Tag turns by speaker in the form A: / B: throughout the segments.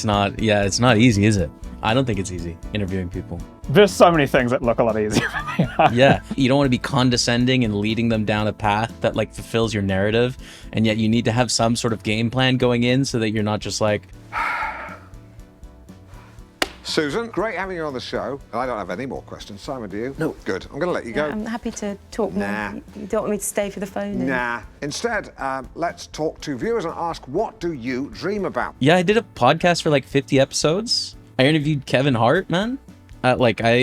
A: It's not easy, is it? I don't think it's easy interviewing people.
B: There's so many things that look a lot easier than they are.
A: Yeah, you don't want to be condescending and leading them down a path that like fulfills your narrative, and yet you need to have some sort of game plan going in so that you're not just like...
C: Susan, great having you on the show. I don't have any more questions. Simon, do you?
D: No.
C: Good. I'm going to let you go.
E: I'm happy to talk more.
C: Nah.
E: You don't want me to stay for the phone?
C: Nah. Instead, let's talk to viewers and ask, what do you dream about?
A: Yeah, I did a podcast for like 50 episodes. I interviewed Kevin Hart, man. I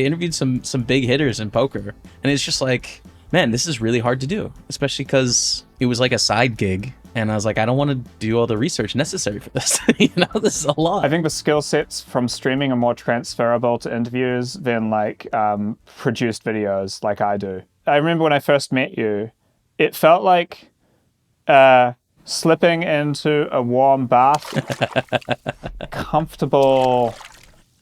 A: interviewed some big hitters in poker. And it's just like, man, this is really hard to do, especially because it was like a side gig. And I was like, I don't want to do all the research necessary for this. You know, this is a lot.
B: I think the skill sets from streaming are more transferable to interviews than like produced videos like I do. I remember when I first met you, it felt like slipping into a warm bath, comfortable,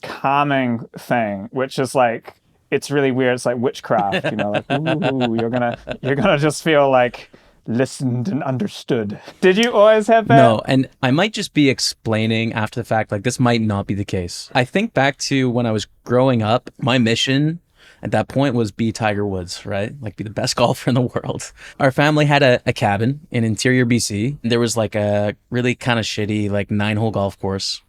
B: calming thing, which is like, it's really weird. It's like witchcraft, you know, like, ooh, you're gonna just feel like listened and understood. Did you always have that?
A: No, and I might just be explaining after the fact, like this might not be the case. I think back to when I was growing up, my mission at that point was be Tiger Woods, right? Like be the best golfer in the world. Our family had a cabin in interior BC. There was like a really kind of shitty like 9-hole golf course.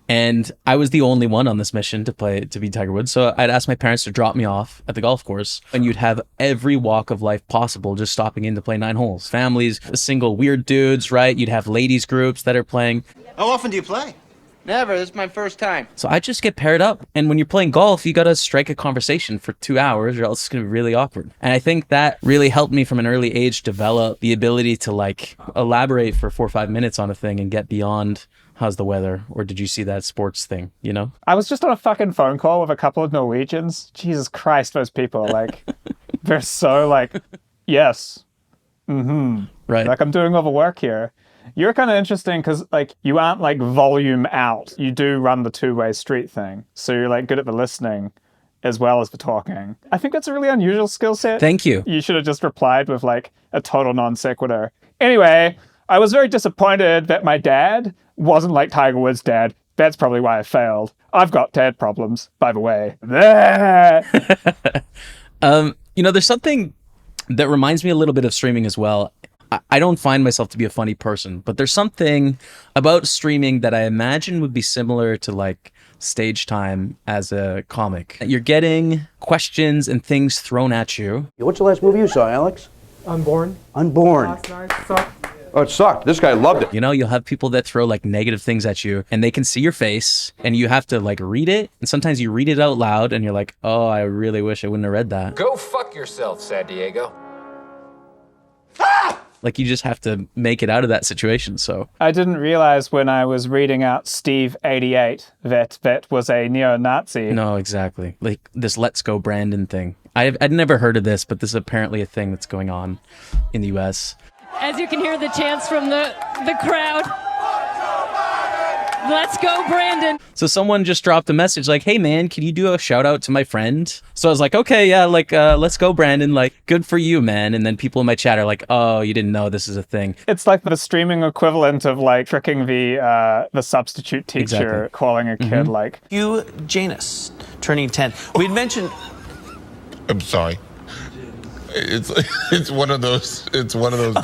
A: And I was the only one on this mission to be Tiger Woods. So I'd ask my parents to drop me off at the golf course, and you'd have every walk of life possible just stopping in to play 9 holes. Families, single weird dudes, right? You'd have ladies groups that are playing.
D: How often do you play?
F: Never. This is my first time.
A: So I just get paired up. And when you're playing golf, you got to strike a conversation for 2 hours or else it's going to be really awkward. And I think that really helped me from an early age develop the ability to like elaborate for 4 or 5 minutes on a thing and get beyond how's the weather, or did you see that sports thing, you know?
B: I was just on a fucking phone call with a couple of Norwegians. Jesus Christ, those people, like, they're so like, yes,
A: right.
B: Like I'm doing all the work here. You're kind of interesting because like you aren't like volume out. You do run the two-way street thing. So you're like good at the listening as well as the talking. I think that's a really unusual skill set.
A: Thank you.
B: You should have just replied with like a total non sequitur. Anyway, I was very disappointed that my dad wasn't like Tiger Woods' dad. That's probably why I failed. I've got dad problems, by the way.
A: You know, there's something that reminds me a little bit of streaming as well. I don't find myself to be a funny person, but there's something about streaming that I imagine would be similar to like stage time as a comic. You're getting questions and things thrown at you.
G: What's the last movie you saw, Alex?
H: Unborn.
G: Unborn.
H: Last night sucked.
G: Oh, it sucked. This guy loved it.
A: You know, you'll have people that throw like negative things at you and they can see your face and you have to like read it. And sometimes you read it out loud and you're like, oh, I really wish I wouldn't have read that.
F: Go fuck yourself, San Diego.
A: Like you just have to make it out of that situation. So
B: I didn't realize when I was reading out Steve 88 that was a neo-Nazi.
A: no, exactly. Like this Let's Go Brandon thing. I'd never heard of this, but this is apparently a thing that's going on in the US.
I: As you can hear the chants from the crowd. Let's go, Brandon.
A: So someone just dropped a message like, hey man, can you do a shout out to my friend? So I was like, okay, yeah, like, let's go, Brandon. Like, good for you, man. And then people in my chat are like, oh, you didn't know this is a thing.
B: It's like the streaming equivalent of like tricking the substitute teacher,
A: Exactly.
B: calling a kid like,
J: You, Janus, turning 10. We'd mentioned...
K: I'm sorry. It's one of those. It's one of those.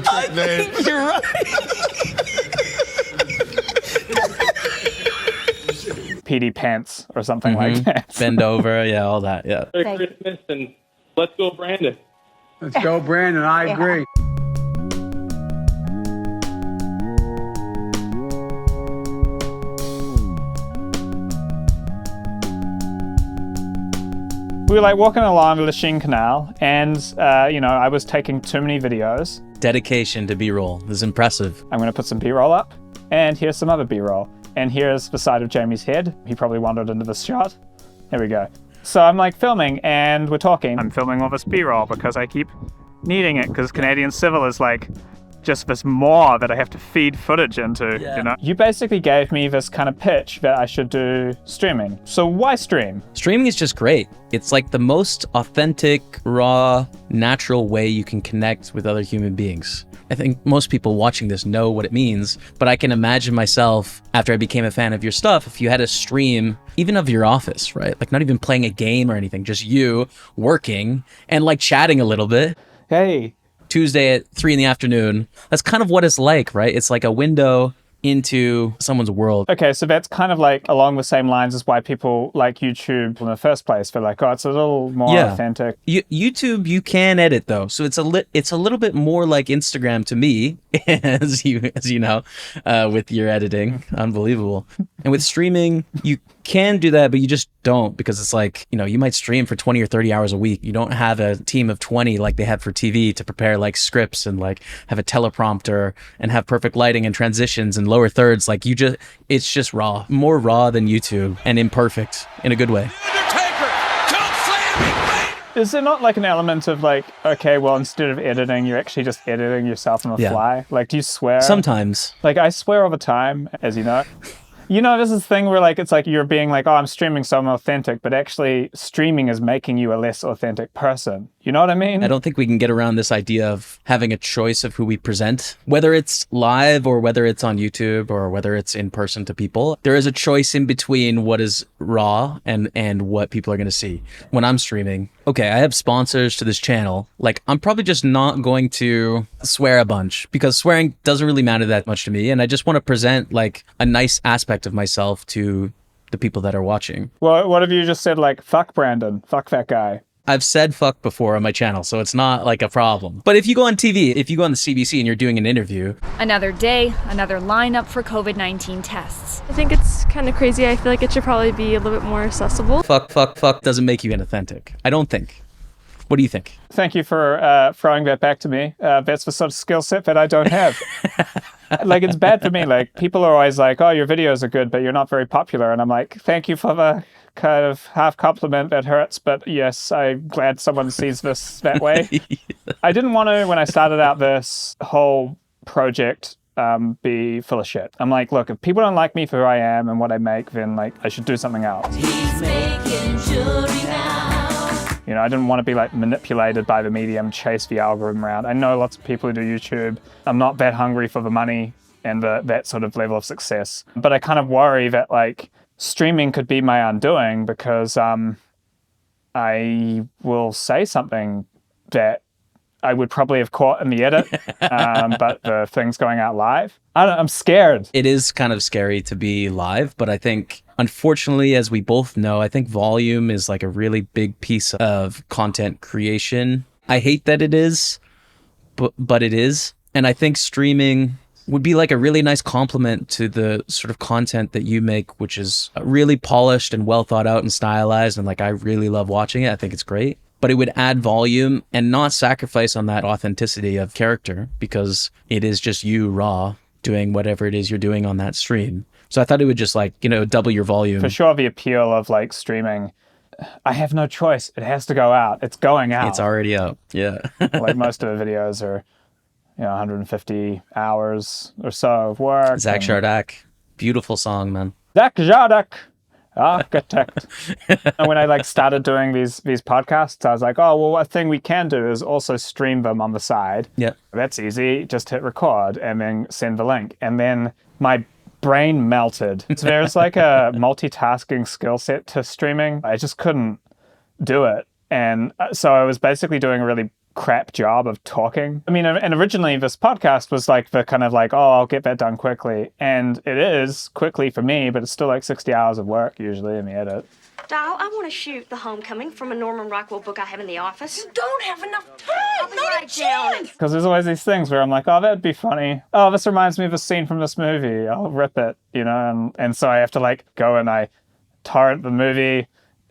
J: I think you're right.
B: PD pants or something like that.
A: Bend over, yeah, all that, yeah.
H: Merry Christmas and let's go, Brandon.
D: Let's go, Brandon. I agree.
B: We were like walking along the Lachine Canal and, I was taking too many videos.
A: Dedication to B-roll is impressive.
B: I'm going to put some B-roll up and here's some other B-roll. And here's the side of Jamie's head. He probably wandered into this shot. Here we go. So I'm like filming and we're talking. I'm filming all this B-roll because I keep needing it because Canadian Civil is like just this maw that I have to feed footage into, you know? You basically gave me this kind of pitch that I should do streaming. So why stream?
A: Streaming is just great. It's like the most authentic, raw, natural way you can connect with other human beings. I think most people watching this know what it means, but I can imagine myself, after I became a fan of your stuff, if you had a stream, even of your office, right? Like not even playing a game or anything, just you working and like chatting a little bit.
B: Hey.
A: Tuesday at 3 p.m. That's kind of what it's like, right? It's like a window into someone's world.
B: Okay, so that's kind of like along the same lines as why people like YouTube in the first place. They're like, oh, it's a little more authentic.
A: YouTube, you can edit though, so it's a little bit more like Instagram to me, as you know, with your editing, unbelievable. And with streaming, you can do that, but you just don't, because it's like, you know, you might stream for 20 or 30 hours a week. You don't have a team of 20 like they have for TV to prepare like scripts and like have a teleprompter and have perfect lighting and transitions and lower thirds. Like it's just raw, more raw than YouTube, and imperfect in a good way.
B: Is there not like an element of like, okay, well, instead of editing, you're actually just editing yourself on the fly? Like, do you swear?
A: Sometimes.
B: Like, I swear all the time, as you know. You know, there's this thing where like, it's like you're being like, oh, I'm streaming so I'm authentic, but actually streaming is making you a less authentic person. You know what I mean?
A: I don't think we can get around this idea of having a choice of who we present, whether it's live or whether it's on YouTube or whether it's in person to people. There is a choice in between what is raw and what people are going to see. When I'm streaming, okay, I have sponsors to this channel. Like, I'm probably just not going to swear a bunch, because swearing doesn't really matter that much to me. And I just want to present like a nice aspect of myself to the people that are watching.
B: Well, what if you just said like, fuck Brandon, fuck that guy?
A: I've said fuck before on my channel, so it's not like a problem. But if you go on TV, if you go on the CBC and you're doing an interview.
L: Another day, another lineup for COVID-19 tests.
I: I think it's kind of crazy. I feel like it should probably be a little bit more accessible.
A: Fuck doesn't make you inauthentic. I don't think. What do you think?
B: Thank you for throwing that back to me. That's the sort of skill set that I don't have. Like, it's bad for me. Like, people are always like, oh, your videos are good, but you're not very popular. And I'm like, thank you for the kind of half compliment that hurts, but yes, I'm glad someone sees this that way. I didn't want to, when I started out this whole project, be full of shit. I'm like, look, if people don't like me for who I am and what I make, then like I should do something else. He's making jewelry now. You know, I didn't want to be like manipulated by the medium, chase the algorithm around. I know lots of people who do YouTube. I'm not that hungry for the money and that sort of level of success. But I kind of worry that like streaming could be my undoing, because I will say something that I would probably have caught in the edit, but the thing's going out live. I'm scared.
A: It is kind of scary to be live, but I think, unfortunately, as we both know, I think volume is like a really big piece of content creation. I hate that it is, but it is. And I think streaming would be like a really nice complement to the sort of content that you make, which is really polished and well thought out and stylized. And like, I really love watching it. I think it's great. But it would add volume and not sacrifice on that authenticity of character, because it is just you raw doing whatever it is you're doing on that stream. So I thought it would just like, you know, double your volume.
B: For sure, the appeal of like streaming, I have no choice. It has to go out. It's going out.
A: It's already out. Yeah.
B: Like most of the videos are, you know, 150 hours or so of work.
A: Zach Shardak. Beautiful song, man.
B: Zach Shardak. Architect. And when I like started doing these podcasts, I was like, oh, well, a thing we can do is also stream them on the side.
A: Yeah.
B: That's easy. Just hit record and then send the link. And then my brain melted. So there's like a multitasking skill set to streaming. I just couldn't do it. And so I was basically doing a really crap job of talking. I mean, and originally this podcast was like the kind of like, oh, I'll get that done quickly. And it is quickly for me, but it's still like 60 hours of work usually in the edit.
M: Dial, I want to shoot The Homecoming from a Norman Rockwell book I have in the office.
N: You don't have enough time.
M: I'll be right down.
B: Because there's always these things where I'm like, oh, that'd be funny. Oh, this reminds me of a scene from this movie. I'll rip it, you know? And so I have to like go and I torrent the movie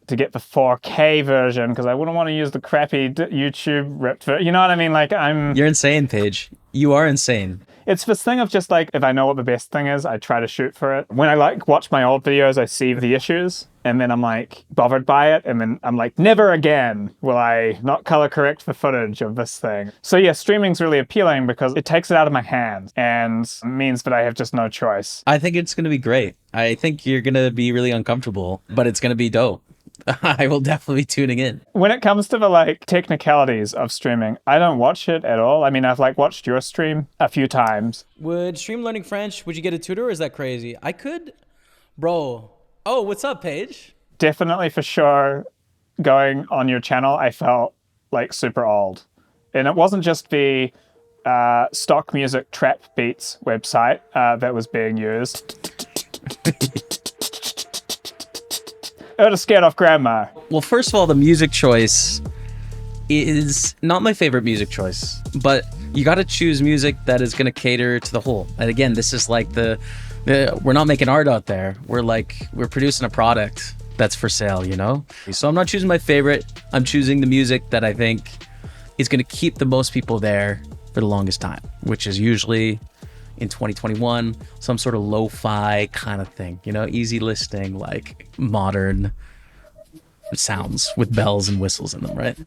B: to get the 4K version, because I wouldn't want to use the crappy YouTube ripped version. You know what I mean? Like,
A: You're insane, Paige. You are insane.
B: It's this thing of just like, if I know what the best thing is, I try to shoot for it. When I like watch my old videos, I see the issues, and then I'm like bothered by it, and then I'm like, never again will I not color correct the footage of this thing. So yeah, streaming's really appealing because it takes it out of my hands and means that I have just no choice.
A: I think it's going to be great. I think you're going to be really uncomfortable, but it's going to be dope. I will definitely be tuning in.
B: When it comes to the like technicalities of streaming, I don't watch it at all. I mean, I've like watched your stream a few times.
A: Would stream learning French, would you get a tutor or is that crazy? I could, bro. Oh, what's up, Paige?
B: Definitely for sure going on your channel, I felt like super old. And it wasn't just the stock music trap beats website that was being used. I would have scared off grandma.
A: Well, first of all, the music choice is not my favorite music choice, but you got to choose music that is going to cater to the whole. And again, this is like we're not making art out there. We're producing a product that's for sale, you know? So I'm not choosing my favorite. I'm choosing the music that I think is going to keep the most people there for the longest time, which is usually in 2021, some sort of lo-fi kind of thing, you know, easy listening, like modern sounds with bells and whistles in them, right?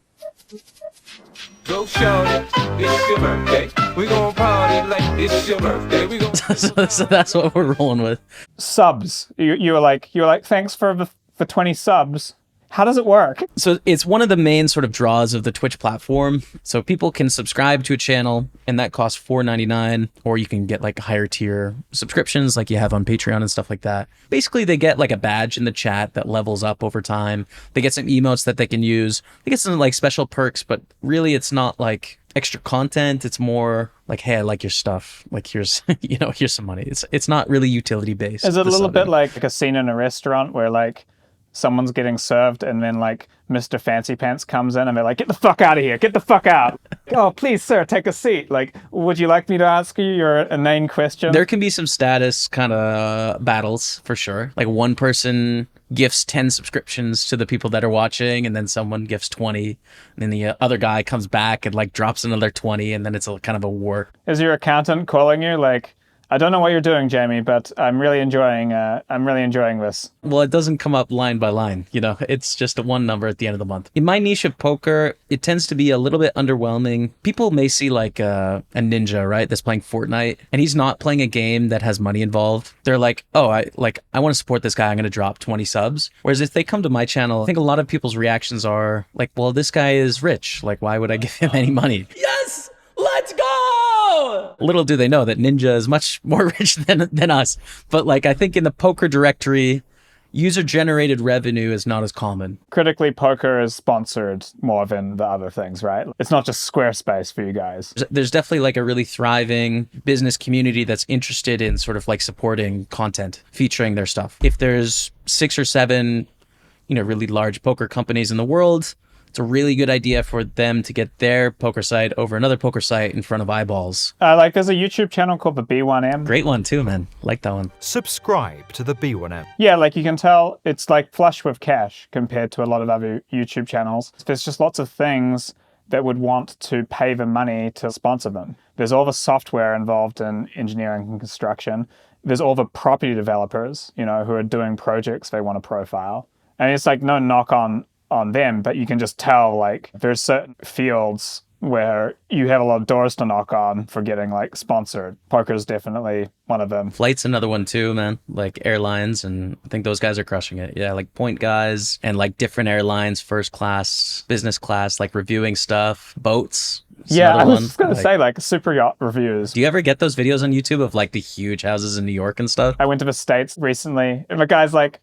N: Go shorty, it's your birthday. We gon' party like it's your birthday. We gon'
A: so that's what we're rolling with.
B: Subs. You were like, thanks for the 20 subs. How does it work?
A: So it's one of the main sort of draws of the Twitch platform. So people can subscribe to a channel and that costs $4.99, or you can get like higher tier subscriptions like you have on Patreon and stuff like that. Basically, they get like a badge in the chat that levels up over time. They get some emotes that they can use. They get some like special perks, but really it's not like extra content. It's more like, hey, I like your stuff. Like here's, here's some money. It's not really utility based.
B: Is it a little bit like a scene in a restaurant where like someone's getting served and then like Mr. Fancy Pants comes in and they're like, get the fuck out of here, get the fuck out. Oh, please, sir, take a seat. Like, would you like me to ask you your inane question?
A: There can be some status kind of battles for sure. Like one person gifts 10 subscriptions to the people that are watching and then someone gifts 20 and then the other guy comes back and like drops another 20 and then it's a kind of a war.
B: Is your accountant calling you like, I don't know what you're doing, Jamie, but I'm really enjoying this.
A: Well, it doesn't come up line by line, you know, it's just a one number at the end of the month. In my niche of poker, it tends to be a little bit underwhelming. People may see like a ninja, right, that's playing Fortnite and he's not playing a game that has money involved. They're like, oh, I want to support this guy. I'm going to drop 20 subs. Whereas if they come to my channel, I think a lot of people's reactions are like, well, this guy is rich. Like, why would I give him any money? Yes! Let's go! Little do they know that Ninja is much more rich than us. But like, I think in the poker directory, user-generated revenue is not as common.
B: Critically, poker is sponsored more than the other things, right? It's not just Squarespace for you guys.
A: There's definitely like a really thriving business community that's interested in sort of like supporting content, featuring their stuff. If there's 6 or 7, really large poker companies in the world, it's a really good idea for them to get their poker site over another poker site in front of eyeballs.
B: Like there's a YouTube channel called the B1M.
A: Great one too, man. Like that one.
O: Subscribe to the B1M.
B: Yeah, like you can tell it's like flush with cash compared to a lot of other YouTube channels. There's just lots of things that would want to pay the money to sponsor them. There's all the software involved in engineering and construction. There's all the property developers, who are doing projects they want to profile. And it's like no knock on them, but you can just tell like there's certain fields where you have a lot of doors to knock on for getting like sponsored. Poker is definitely one of them.
A: Flight's another one too, man. Like airlines, and I think those guys are crushing it. Yeah, like point guys and like different airlines, first class, business class, like reviewing stuff, boats.
B: Yeah, I was just gonna say like super yacht reviews.
A: Do you ever get those videos on YouTube of like the huge houses in New York and stuff?
B: I went to the States recently and the guy's like,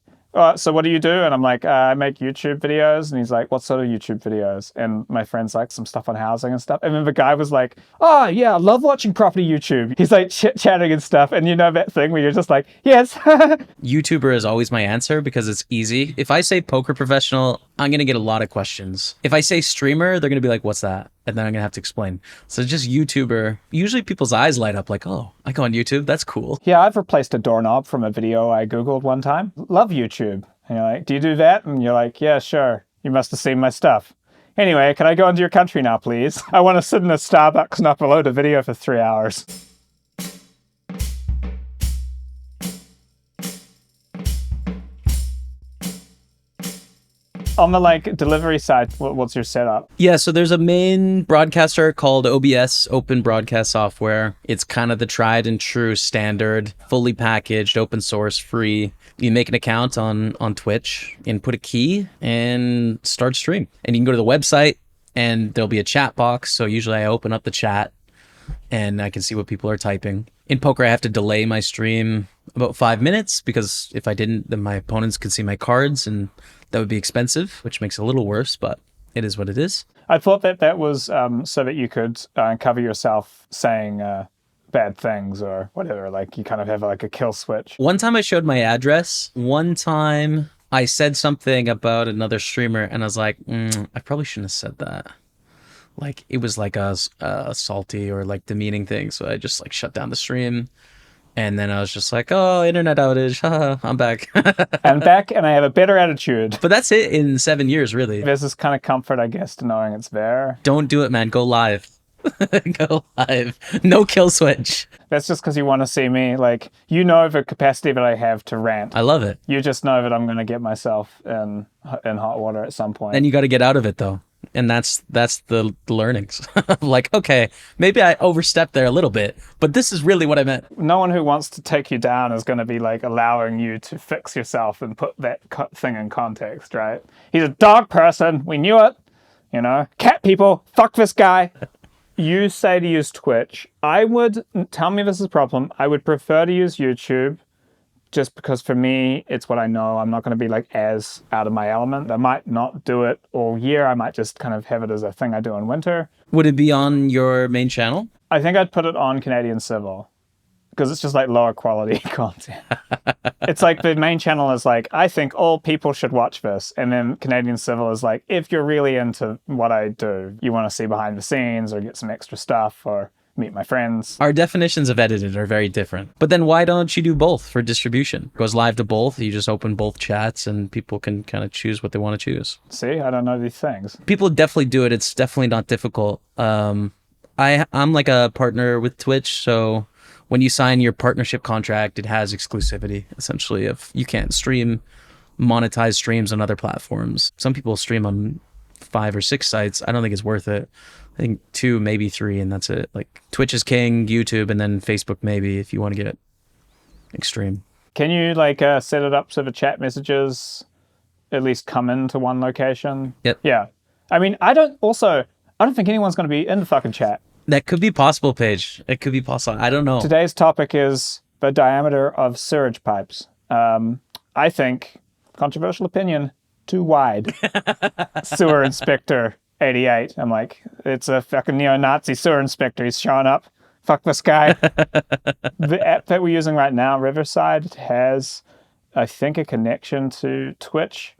B: so what do you do? And I'm like, I make YouTube videos. And he's like, what sort of YouTube videos? And my friend's like, some stuff on housing and stuff. And then the guy was like, oh yeah, I love watching property YouTube. He's like chit-chatting and stuff. And you know that thing where you're just like, yes.
A: YouTuber is always my answer because it's easy. If I say poker professional, I'm going to get a lot of questions. If I say streamer, they're going to be like, what's that? And then I'm going to have to explain. So just YouTuber, usually people's eyes light up like, oh, I go on YouTube. That's cool.
B: Yeah, I've replaced a doorknob from a video I Googled one time. Love YouTube. And you're like, do you do that? And you're like, yeah, sure. You must have seen my stuff. Anyway, can I go into your country now, please? I want to sit in a Starbucks and upload a video for 3 hours. On the like delivery side, what's your setup?
A: Yeah, so there's a main broadcaster called OBS, Open Broadcast Software. It's kind of the tried and true standard, fully packaged, open source, free. You make an account on Twitch, input a key, and start stream. And you can go to the website, and there'll be a chat box. So usually I open up the chat, and I can see what people are typing. In poker, I have to delay my stream about 5 minutes, because if I didn't, then my opponents could see my cards, and that would be expensive, which makes it a little worse, but it is what it is.
B: I thought that was so that you could cover yourself saying bad things or whatever. Like you kind of have like a kill switch.
A: One time I showed my address. One time I said something about another streamer, and I was like, I probably shouldn't have said that. Like it was like a salty or like demeaning thing. So I just like shut down the stream. And then I was just like, oh, internet outage. I'm back.
B: I'm back and I have a better attitude.
A: But that's it in 7 years, really.
B: There's this kind of comfort, I guess, to knowing it's there.
A: Don't do it, man. Go live. Go live. No kill switch.
B: That's just because you want to see me. Like, you know the capacity that I have to rant.
A: I love it.
B: You just know that I'm going to get myself in hot water at some point.
A: And you got to get out of it, though. And that's the learnings. Like, okay, maybe I overstepped there a little bit, but this is really what I meant.
B: No one who wants to take you down is going to be like allowing you to fix yourself and put that thing in context, right? He's a dog person. We knew it. You know, cat people. Fuck this guy. You say to use Twitch. I would, tell me this is a problem, I would prefer to use YouTube. Just because for me, it's what I know. I'm not going to be like as out of my element. I might not do it all year. I might just kind of have it as a thing I do in winter.
A: Would it be on your main channel?
B: I think I'd put it on Canadian Civil because it's just like lower quality content. It's like the main channel is like, I think all people should watch this. And then Canadian Civil is like, if you're really into what I do, you want to see behind the scenes or get some extra stuff or meet my friends.
A: Our definitions of edited are very different. But then why don't you do both for distribution? It goes live to both. You just open both chats and people can kind of choose what they want to choose.
B: See, I don't know these things.
A: People definitely do it. It's definitely not difficult. I'm like a partner with Twitch, so when you sign your partnership contract, it has exclusivity, essentially, if you can't monetize streams on other platforms. Some people stream on 5 or 6 sites. I don't think it's worth it. I think 2, maybe 3, and that's it. Like Twitch is king, YouTube, and then Facebook maybe if you want to get extreme.
B: Can you like set it up so the chat messages at least come into one location?
A: Yep.
B: Yeah. I mean, I don't think anyone's going to be in the fucking chat.
A: That could be possible, Paige. It could be possible. I don't know.
B: Today's topic is the diameter of sewage pipes. I think, controversial opinion, too wide. Sewer inspector 88. I'm like, it's a fucking neo-Nazi sewer inspector. He's showing up. Fuck this guy. The app that we're using right now, Riverside, has, I think, a connection to Twitch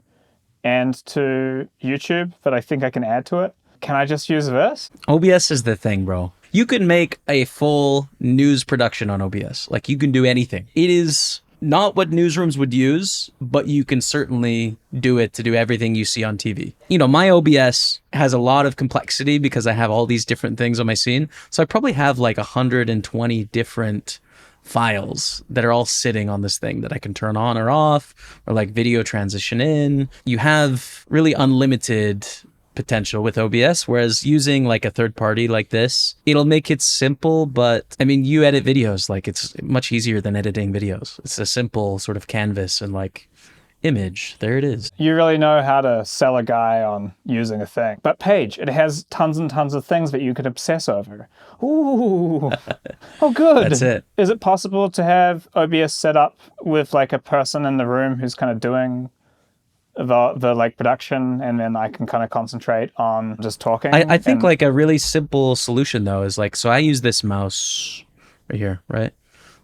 B: and to YouTube that I think I can add to it. Can I just use this?
A: OBS is the thing, bro. You can make a full news production on OBS. Like, you can do anything. It is not what newsrooms would use, but you can certainly do it to do everything you see on TV. You know, my OBS has a lot of complexity because I have all these different things on my scene. So I probably have like 120 different files that are all sitting on this thing that I can turn on or off, or like video transition in. You have really unlimited potential with OBS, whereas using like a third party like this, it'll make it simple, but I mean, you edit videos, like it's much easier than editing videos. It's a simple sort of canvas and like image. There it is.
B: You really know how to sell a guy on using a thing. But Paige, it has tons and tons of things that you could obsess over. Ooh. Oh, good.
A: That's it.
B: Is it possible to have OBS set up with like a person in the room who's kind of doing the like production, and then I can kind of concentrate on just talking?
A: I think like a really simple solution though is like, so I use this mouse right here, right?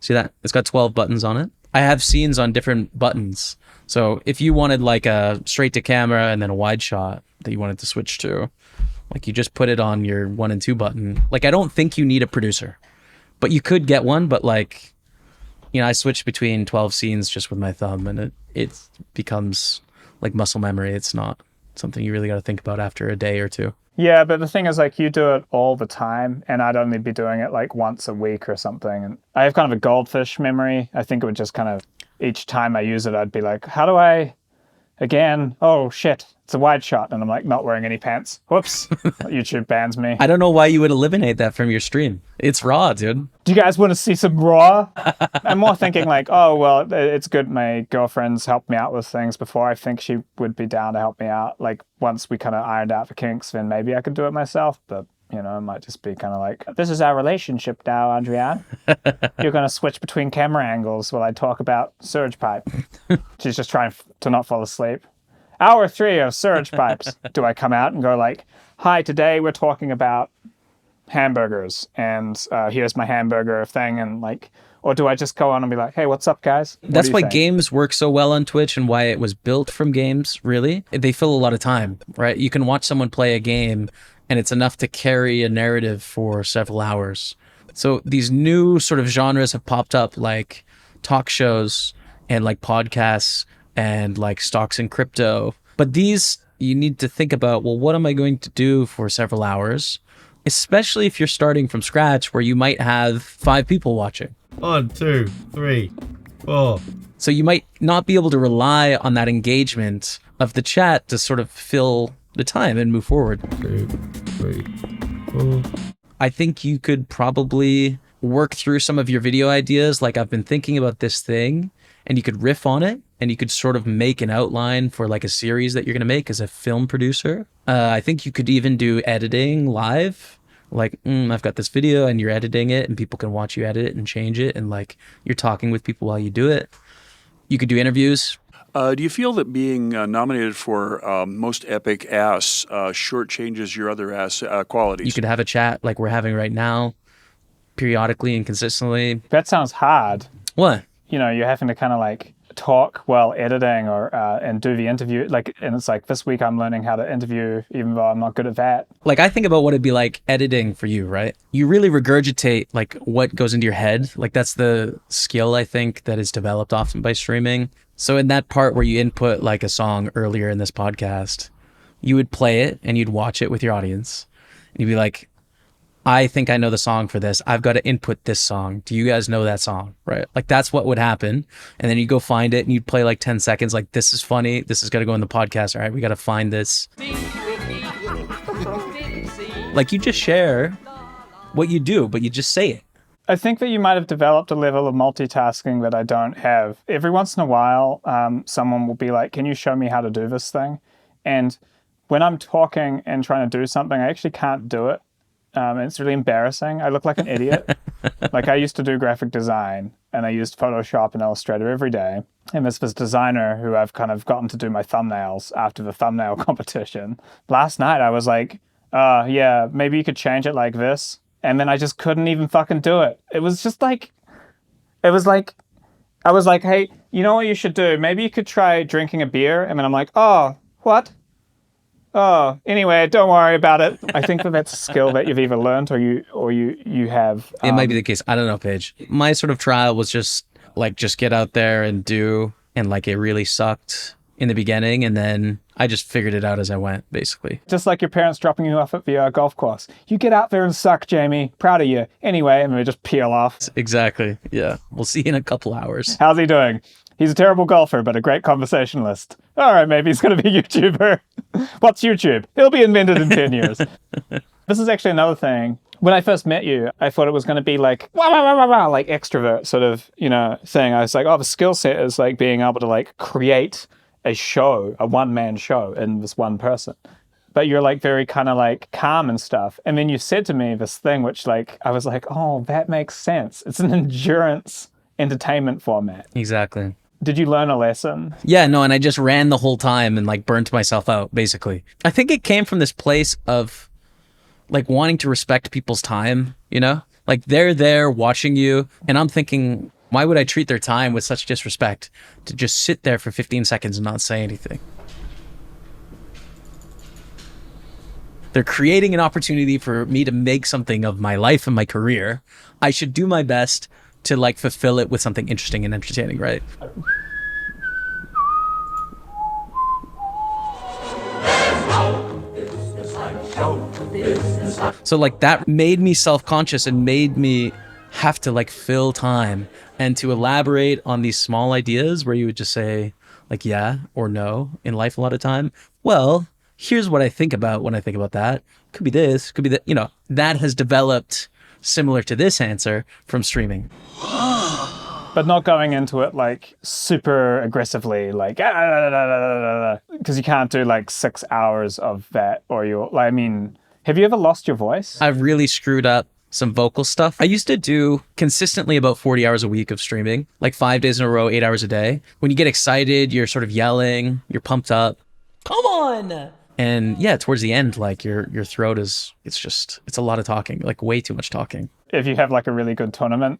A: See that? It's got 12 buttons on it. I have scenes on different buttons. So if you wanted like a straight to camera and then a wide shot that you wanted to switch to, like you just put it on your 1 and 2 button. Like, I don't think you need a producer, but you could get one. But like, you know, I switched between 12 scenes just with my thumb, and it becomes like muscle memory. It's not something you really got to think about after a day or two.
B: Yeah, but the thing is, like, you do it all the time, and I'd only be doing it like once a week or something. And I have kind of a goldfish memory. I think it would just kind of, each time I use it, I'd be like, how do I, again, oh shit, It's a wide shot, and I'm like not wearing any pants. Whoops. YouTube bans me.
A: I don't know why you would eliminate that from your stream. It's raw, dude.
B: Do you guys want to see some raw? I'm more thinking like, oh, well, it's good my girlfriend's helped me out with things before. I think she would be down to help me out. Like, once we kind of ironed out the kinks, then maybe I could do it myself. But, you know, it might just be kind of like, this is our relationship now, Andrian. You're going to switch between camera angles while I talk about surge pipe. She's just trying to not fall asleep. Hour 3 of surge pipes. Do I come out and go like, hi, today we're talking about hamburgers, and here's my hamburger thing, and like, or do I just go on and be like, hey, what's up, guys?
A: That's why games work so well on Twitch and why it was built from games, really. They fill a lot of time, right? You can watch someone play a game and it's enough to carry a narrative for several hours. So these new sort of genres have popped up, like talk shows and like podcasts and like stocks and crypto. But these, you need to think about, well, what am I going to do for several hours? Especially if you're starting from scratch where you might have 5 people watching.
P: 1, 2, 3, 4.
A: So you might not be able to rely on that engagement of the chat to sort of fill the time and move forward.
P: 2, 3, 4.
A: I think you could probably work through some of your video ideas. Like, I've been thinking about this thing, and you could riff on it, and you could sort of make an outline for like a series that you're going to make as a film producer. I think you could even do editing live. Like, I've got this video and you're editing it and people can watch you edit it and change it. And like, you're talking with people while you do it. You could do interviews.
Q: Do you feel that being nominated for Most Epic Ass shortchanges your other ass qualities?
A: You could have a chat like we're having right now, periodically and consistently.
B: That sounds hard.
A: What?
B: You know, you're having to kind of like talk while editing or and do the interview. Like, and it's like, this week I'm learning how to interview even though I'm not good at that.
A: Like, I think about what it'd be like editing for you, right? You really regurgitate like what goes into your head. Like, that's the skill I think that is developed often by streaming. So in that part where you input like a song earlier in this podcast, you would play it and you'd watch it with your audience and you'd be like, I think I know the song for this. I've got to input this song. Do you guys know that song? Right? Like, that's what would happen. And then you go find it and you'd play like 10 seconds. Like, this is funny. This is going to go in the podcast. All right, we got to find this. Like, you just share what you do, but you just say it.
B: I think that you might have developed a level of multitasking that I don't have. Every once in a while, someone will be like, can you show me how to do this thing? And when I'm talking and trying to do something, I actually can't do it. It's really embarrassing. I look like an idiot. Like, I used to do graphic design and I used Photoshop and Illustrator every day. And there's this designer who I've kind of gotten to do my thumbnails after the thumbnail competition. Last night I was like, yeah, maybe you could change it like this. And then I just couldn't even fucking do it. It was just like, I was like, hey, you know what you should do? Maybe you could try drinking a beer. And then I'm like, oh, what? Oh, anyway, don't worry about it. I think that that's a skill that you've either learned or you have.
A: It might be the case. I don't know, Paige. My sort of trial was just get out there and do, and like it really sucked in the beginning, and then I just figured it out as I went, basically.
B: Just like your parents dropping you off at the golf course. You get out there and suck, Jamie. Proud of you. Anyway, and we just peel off.
A: Exactly. Yeah. We'll see you in a couple hours.
B: How's he doing? He's a terrible golfer, but a great conversationalist. All right, maybe he's going to be a YouTuber. What's YouTube? It'll be invented in 10 years. This is actually another thing. When I first met you, I thought it was going to be like, wah, wah, wah, wah, wah, like extrovert sort of, thing. I was like, oh, the skill set is like being able to like create a show, a one-man show in this one person. But you're like very kind of like calm and stuff. And then you said to me this thing, which like, I was like, oh, that makes sense. It's an endurance entertainment format.
A: Exactly.
B: Did you learn a lesson?
A: Yeah, no, and I just ran the whole time and like burnt myself out, basically. I think it came from this place of like wanting to respect people's time, Like, they're there watching you, and I'm thinking, why would I treat their time with such disrespect to just sit there for 15 seconds and not say anything? They're creating an opportunity for me to make something of my life and my career. I should do my best to like fulfill it with something interesting and entertaining, right? So like that made me self-conscious and made me have to like fill time and to elaborate on these small ideas where you would just say, like yeah or no in life a lot of time. Well, here's what I think about when I think about that. Could be this, could be that, that has developed similar to this answer from streaming.
B: But not going into it like super aggressively, like because you can't do like 6 hours of that, or you're like, I mean, have you ever lost your voice?
A: I've really screwed up some vocal stuff. I used to do consistently about 40 hours a week of streaming, like 5 days in a row, 8 hours a day. When you get excited, you're sort of yelling, you're pumped up. Come on! And yeah, towards the end, like your throat it's a lot of talking, like way too much talking.
B: If you have like a really good tournament,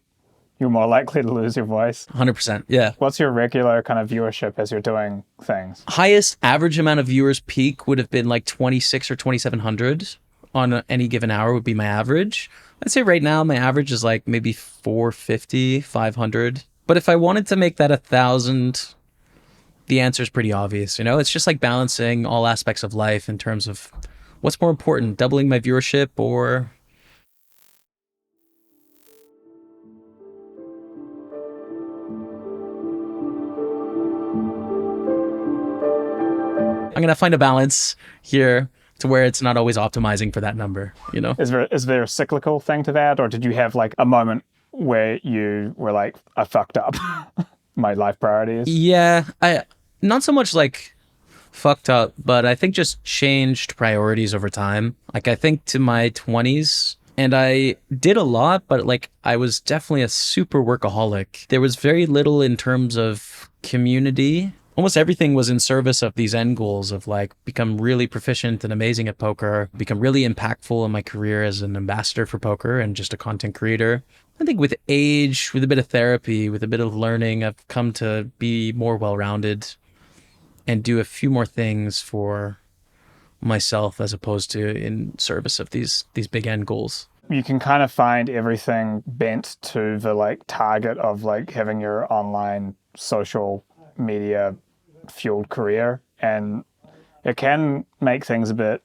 B: you're more likely to lose your voice.
A: 100%, yeah.
B: What's your regular kind of viewership as you're doing things?
A: Highest average amount of viewers peak would have been like 26 or 2,700 on any given hour would be my average. I'd say right now my average is like maybe 450, 500. But if I wanted to make that 1,000, the answer is pretty obvious. It's just like balancing all aspects of life in terms of what's more important, doubling my viewership or... I'm going to find a balance here to where it's not always optimizing for that number,
B: Is there a cyclical thing to that? Or did you have like a moment where you were like, I fucked up my life priorities?
A: Yeah, not so much like fucked up, but I think just changed priorities over time. Like I think to my 20s, and I did a lot, but like I was definitely a super workaholic. There was very little in terms of community. Almost everything was in service of these end goals of like become really proficient and amazing at poker, become really impactful in my career as an ambassador for poker and just a content creator. I think with age, with a bit of therapy, with a bit of learning, I've come to be more well-rounded and do a few more things for myself as opposed to in service of these big end goals.
B: You can kind of find everything bent to the like target of like having your online social media fueled career, and it can make things a bit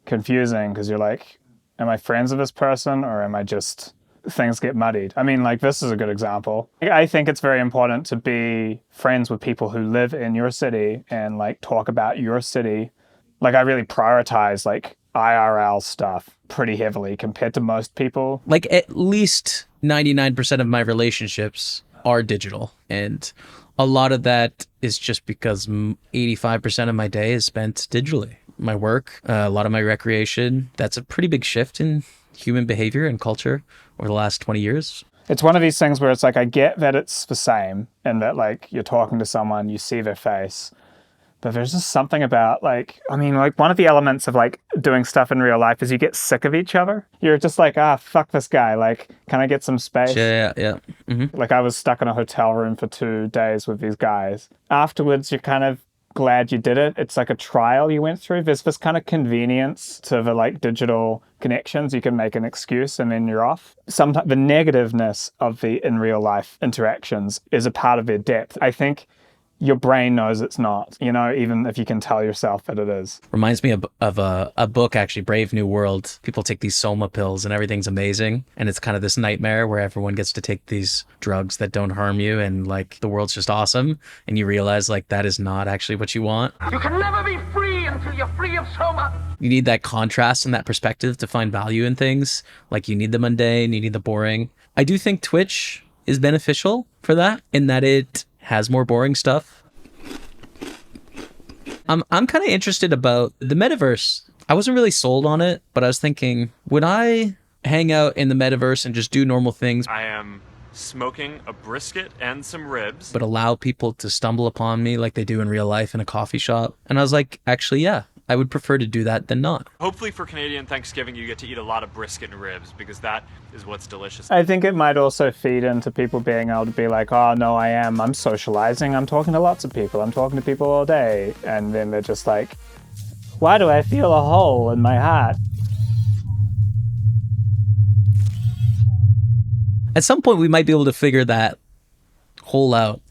B: confusing because you're like, am I friends with this person or am I just, things get muddied. I mean, like this is a good example. I think it's very important to be friends with people who live in your city and like talk about your city. Like I really prioritize like IRL stuff pretty heavily compared to most people.
A: Like at least 99% of my relationships are digital, and a lot of that is just because 85% of my day is spent digitally. My work, a lot of my recreation, that's a pretty big shift in human behavior and culture over the last 20 years.
B: It's one of these things where it's like, I get that it's the same and that like you're talking to someone, you see their face, but there's just something about like, I mean, like one of the elements of like doing stuff in real life is you get sick of each other. You're just like, fuck this guy. Like, can I get some space?
A: Yeah. Mm-hmm.
B: Like I was stuck in a hotel room for 2 days with these guys. Afterwards, you're kind of glad you did it. It's like a trial you went through. There's this kind of convenience to the like digital connections. You can make an excuse and then you're off. Sometimes the negativeness of the in real life interactions is a part of their depth. I think your brain knows it's not, even if you can tell yourself that it is.
A: Reminds me of a book, actually, Brave New World. People take these Soma pills and everything's amazing. And it's kind of this nightmare where everyone gets to take these drugs that don't harm you and like the world's just awesome. And you realize like that is not actually what you want.
N: You can never be free until you're free of Soma.
A: You need that contrast and that perspective to find value in things. Like you need the mundane, you need the boring. I do think Twitch is beneficial for that in that it has more boring stuff. I'm kind of interested about the metaverse. I wasn't really sold on it, but I was thinking, would I hang out in the metaverse and just do normal things?
R: I am smoking a brisket and some ribs.
A: But allow people to stumble upon me like they do in real life in a coffee shop. And I was like, actually, yeah, I would prefer to do that than not.
R: Hopefully for Canadian Thanksgiving, you get to eat a lot of brisket and ribs because that is what's delicious.
B: I think it might also feed into people being able to be like, oh, no, I'm socializing. I'm talking to lots of people. I'm talking to people all day. And then they're just like, why do I feel a hole in my heart?
A: At some point, we might be able to figure that hole out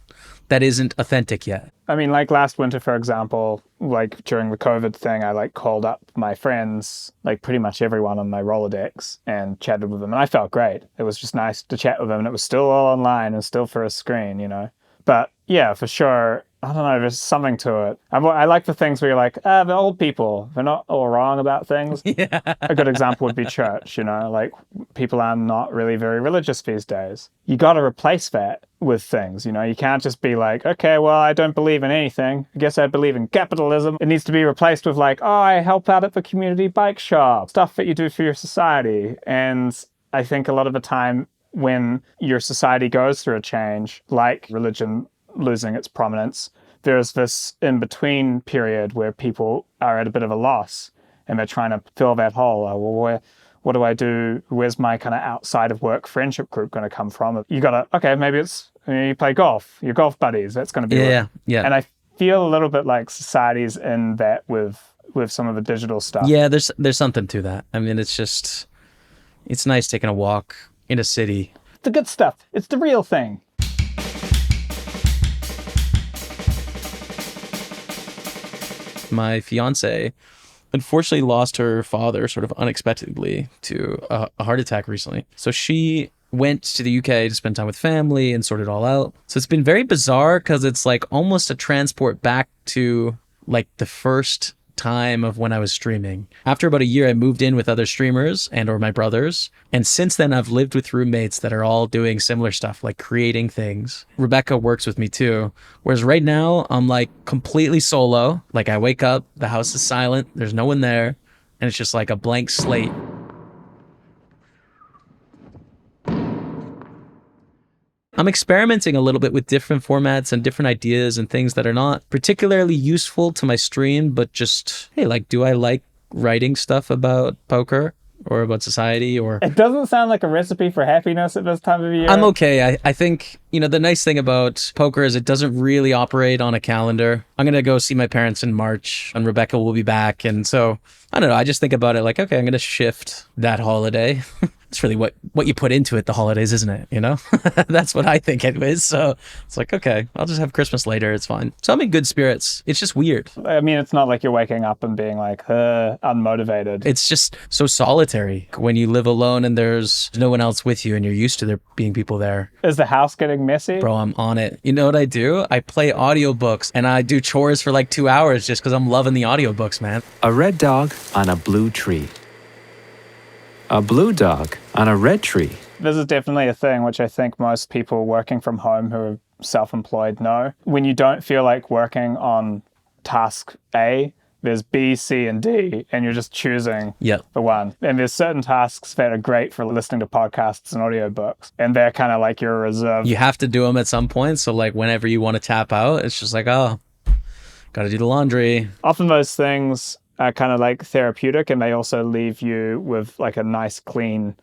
A: that isn't authentic yet.
B: I mean, like last winter, for example, like during the COVID thing, I like called up my friends, like pretty much everyone on my Rolodex and chatted with them. And I felt great. It was just nice to chat with them. And it was still all online and still for a screen, But yeah, for sure, I don't know, there's something to it. I like the things where you're like, the old people, they're not all wrong about things.
A: Yeah.
B: A good example would be church, you know, like people are not really very religious these days. You got to replace that with things, you know, you can't just be like, okay, well, I don't believe in anything. I guess I believe in capitalism. It needs to be replaced with like, oh, I help out at the community bike shop, stuff that you do for your society. And I think a lot of the time when your society goes through a change, like religion losing its prominence, there's this in-between period where people are at a bit of a loss and they're trying to fill that hole. Well, what do I do? Where's my kind of outside of work friendship group going to come from? You got to, okay, maybe it's, you play golf, your golf buddies, that's going to be
A: Yeah.
B: And I feel a little bit like society's in that with some of the digital stuff.
A: Yeah, there's something to that. I mean, it's nice taking a walk in a city.
B: The good stuff. It's the real thing.
A: My fiance unfortunately lost her father sort of unexpectedly to a heart attack recently. So she went to the UK to spend time with family and sort it all out. So it's been very bizarre because it's like almost a transport back to like the first time of when I was streaming. After about a year, I moved in with other streamers and or my brothers. And since then, I've lived with roommates that are all doing similar stuff, like creating things. Rebecca works with me too. Whereas right now, I'm like completely solo. Like I wake up, the house is silent, there's no one there, and it's just like a blank slate. I'm experimenting a little bit with different formats and different ideas and things that are not particularly useful to my stream, but just, hey, like, do I like writing stuff about poker or about society or...
B: It doesn't sound like a recipe for happiness at this time of year.
A: I'm okay. I think, you know, the nice thing about poker is it doesn't really operate on a calendar. I'm going to go see my parents in March and Rebecca will be back. And so, I don't know, I just think about it like, okay, I'm going to shift that holiday. It's really what you put into it, the holidays, isn't it? You know, that's what I think it is. So it's like, okay, I'll just have Christmas later. It's fine. So I'm in good spirits. It's just weird.
B: I mean, it's not like you're waking up and being like unmotivated.
A: It's just so solitary when you live alone and there's no one else with you and you're used to there being people there.
B: Is the house getting messy?
A: Bro, I'm on it. You know what I do? I play audiobooks and I do chores for like 2 hours just because I'm loving the audiobooks, man.
S: A red dog on a blue tree. A blue dog on a red tree.
B: This is definitely a thing which I think most people working from home who are self-employed know. When you don't feel like working on task A, there's B, C, and D, and you're just choosing the one. And there's certain tasks that are great for listening to podcasts and audiobooks, and they're kind of like your reserve.
A: You have to do them at some point, so like whenever you want to tap out, it's just like, oh, gotta do the laundry.
B: Often those things are kind of like therapeutic, and they also leave you with like a nice clean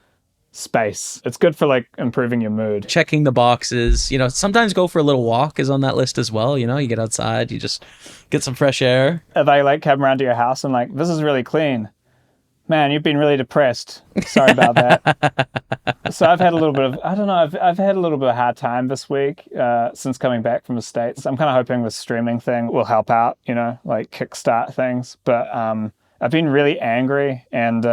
B: space. It's good for like improving your mood.
A: Checking the boxes, you know, sometimes go for a little walk is on that list as well. You know, you get outside, you just get some fresh air.
B: If I like come around to your house and like, this is really clean. Man, you've been really depressed. Sorry about that. So I've had a little bit of, I don't know, I've had a little bit of a hard time this week since coming back from the States. I'm kind of hoping this streaming thing will help out, you know, like kickstart things. But I've been really angry and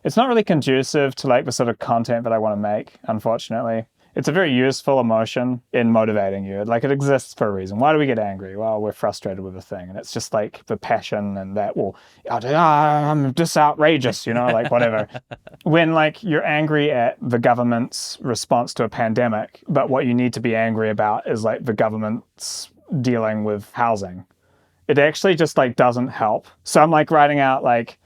B: it's not really conducive to like the sort of content that I want to make, unfortunately. It's a very useful emotion in motivating you. Like it exists for a reason. Why do we get angry? Well, we're frustrated with a thing. And it's just like the passion and that, well, I'm just outrageous, you know, like whatever. When like you're angry at the government's response to a pandemic, but what you need to be angry about is like the government's dealing with housing. It actually just like doesn't help. So I'm like writing out like,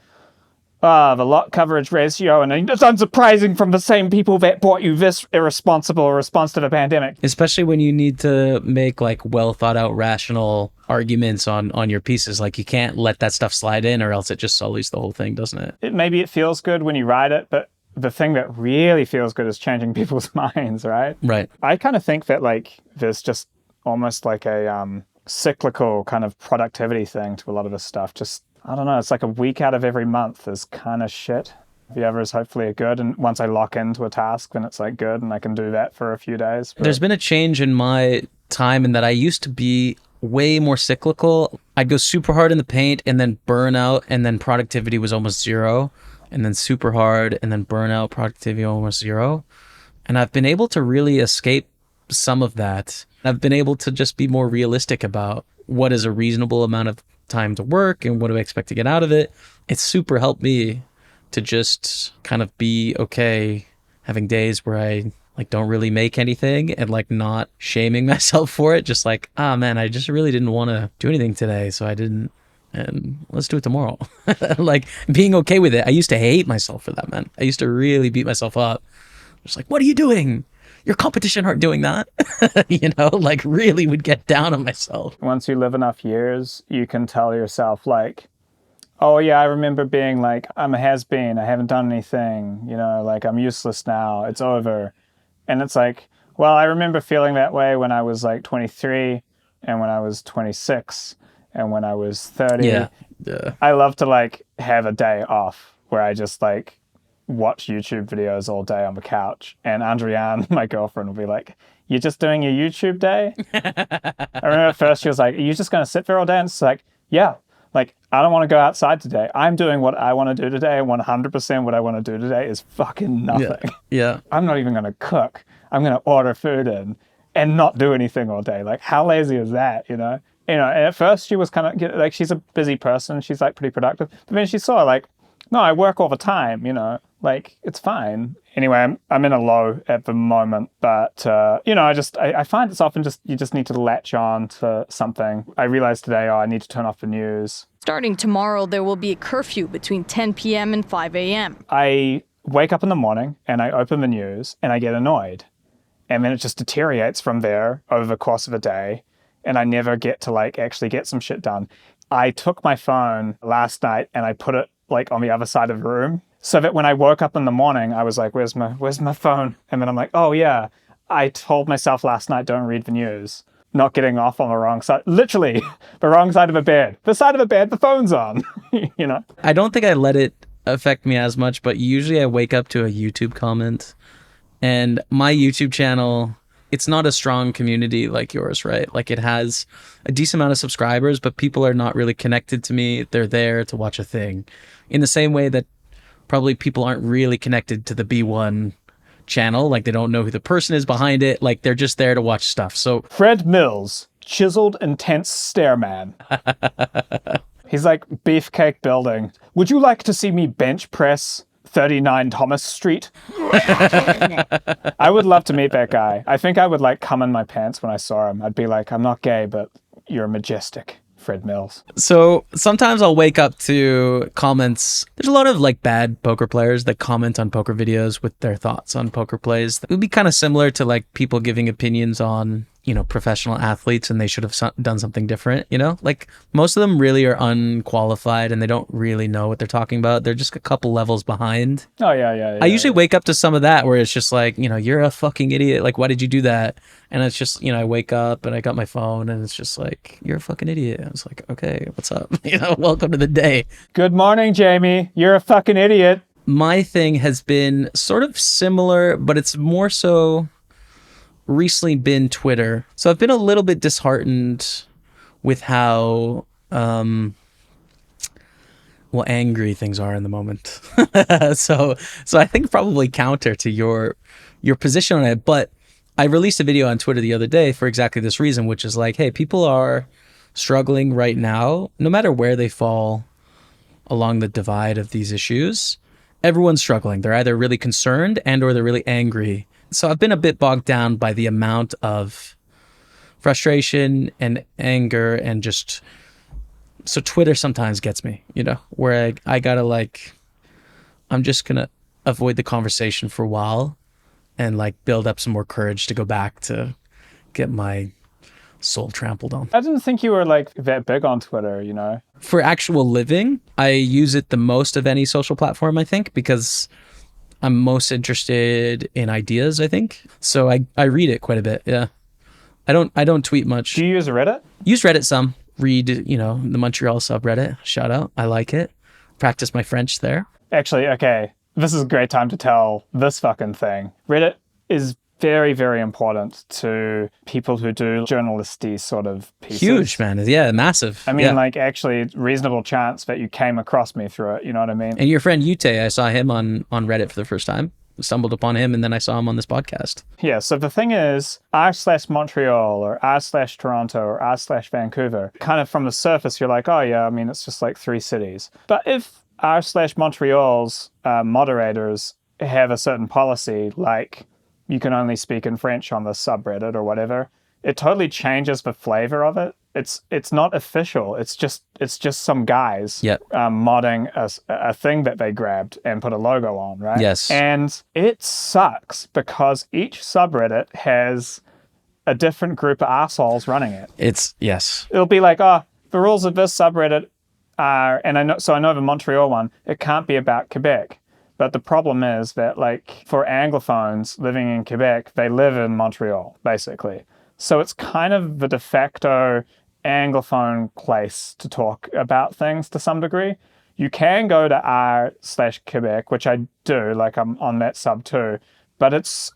B: the lot coverage ratio, and it's unsurprising from the same people that bought you this irresponsible response to the pandemic.
A: Especially when you need to make like well thought out rational arguments on your pieces. Like you can't let that stuff slide in or else it just sullies the whole thing, doesn't it?
B: Maybe it feels good when you write it, but the thing that really feels good is changing people's minds, right?
A: Right.
B: I kind of think that like there's just almost like a cyclical kind of productivity thing to a lot of this stuff. Just I don't know, it's like a week out of every month is kind of shit. The others hopefully are good, and once I lock into a task, then it's like good, and I can do that for a few days. But
A: there's been a change in my time in that I used to be way more cyclical. I'd go super hard in the paint and then burn out, and then productivity was almost zero, and then super hard, and then burn out, productivity almost zero. And I've been able to really escape some of that. I've been able to just be more realistic about what is a reasonable amount of time to work and what do I expect to get out of it. It's super helped me to just kind of be okay having days where I like don't really make anything and like not shaming myself for it. Just like, man, I just really didn't want to do anything today, so I didn't, and let's do it tomorrow. Like being okay with it. I used to hate myself for that, man. I used to really beat myself up. Just like, what are you doing? Your competition aren't doing that. You know, like really would get down on myself.
B: Once you live enough years, you can tell yourself like, oh yeah, I remember being like, I'm a has-been, I haven't done anything, you know, like I'm useless now, it's over. And it's like, well, I remember feeling that way when I was like 23 and when I was 26 and when I was 30.
A: Yeah.
B: I love to like have a day off where I just like watch YouTube videos all day on the couch. And Andriane, my girlfriend, will be like, you're just doing your YouTube day? I remember at first she was like, are you just going to sit there all day? And it's like, yeah. Like, I don't want to go outside today. I'm doing what I want to do today, and 100% what I want to do today is fucking nothing.
A: Yeah.
B: I'm not even going to cook. I'm going to order food in and not do anything all day. Like, how lazy is that, you know? You know, and at first she was kind of, like, she's a busy person. She's, like, pretty productive. But then she saw, like, no, I work all the time, you know? Like, it's fine. Anyway, I'm in a low at the moment, but, you know, I find it's often just, you just need to latch on to something. I realized today, I need to turn off the news.
T: Starting tomorrow, there will be a curfew between 10 p.m. and 5 a.m.
B: I wake up in the morning and I open the news and I get annoyed. And then it just deteriorates from there over the course of a day. And I never get to like actually get some shit done. I took my phone last night and I put it like on the other side of the room, so that when I woke up in the morning, I was like, where's my phone? And then I'm like, oh yeah, I told myself last night, don't read the news. Not getting off on the wrong side, literally the wrong side of a bed. The side of a bed the phone's on, you know?
A: I don't think I let it affect me as much, but usually I wake up to a YouTube comment, and my YouTube channel, it's not a strong community like yours, right? Like it has a decent amount of subscribers, but people are not really connected to me. They're there to watch a thing. In the same way that probably people aren't really connected to the B1 channel. Like they don't know who the person is behind it. Like they're just there to watch stuff. So
B: Fred Mills, chiseled, intense stairman. He's like beefcake building. Would you like to see me bench press 39 Thomas Street? I would love to meet that guy. I think I would like come in my pants when I saw him. I'd be like, I'm not gay, but you're majestic, Fred Mills.
A: So sometimes I'll wake up to comments. There's a lot of like bad poker players that comment on poker videos with their thoughts on poker plays. It would be kind of similar to like people giving opinions on, you know, professional athletes and they should have done something different, you know? Like most of them really are unqualified and they don't really know what they're talking about. They're just a couple levels behind.
B: Oh, yeah.
A: I usually wake up to some of that where it's just like, you know, you're a fucking idiot. Like, why did you do that? And it's just, you know, I wake up and I got my phone and it's just like, you're a fucking idiot. I was like, okay, what's up? You know, welcome to the day.
B: Good morning, Jamie. You're a fucking idiot.
A: My thing has been sort of similar, but it's more so recently been Twitter. So I've been a little bit disheartened with how angry things are in the moment. so I think probably counter to your position on it, but I released a video on Twitter the other day for exactly this reason, which is like, hey, people are struggling right now, no matter where they fall along the divide of these issues. Everyone's struggling. They're either really concerned or they're really angry. So I've been a bit bogged down by the amount of frustration and anger and just, so Twitter sometimes gets me, you know, where I gotta like, I'm just gonna avoid the conversation for a while and like build up some more courage to go back to get my soul trampled on.
B: I didn't think you were like that big on Twitter, you know?
A: For actual living, I use it the most of any social platform, I think, because I'm most interested in ideas, I think. So I read it quite a bit. Yeah. I don't tweet much.
B: Do you use Reddit?
A: Use Reddit some. Read, you know, the Montreal subreddit. Shout out. I like it. Practice my French there.
B: Actually, okay. This is a great time to tell this fucking thing. Reddit is very, very important to people who do journalisty sort of pieces.
A: Huge, man. Yeah, massive.
B: I mean,
A: yeah.
B: like actually reasonable chance that you came across me through it. You know what I mean?
A: And your friend Yute, I saw him on Reddit for the first time. stumbled upon him, and then I saw him on this podcast.
B: Yeah, so the thing is, r/Montreal or r/Toronto or r/Vancouver, kind of from the surface, you're like, oh yeah, I mean, it's just like 3 cities. But if r/Montreal's moderators have a certain policy, like you can only speak in French on the subreddit or whatever, it totally changes the flavor of it. It's not official. It's just some guys modding a thing that they grabbed and put a logo on, right?
A: Yes.
B: And it sucks because each subreddit has a different group of assholes running it. It'll be like, oh, the rules of this subreddit are, and I know the Montreal one, it can't be about Quebec. But the problem is that, like, for Anglophones living in Quebec, they live in Montreal, basically. So it's kind of the de facto Anglophone place to talk about things to some degree. You can go to r/Quebec, which I do, like I'm on that sub too, but it's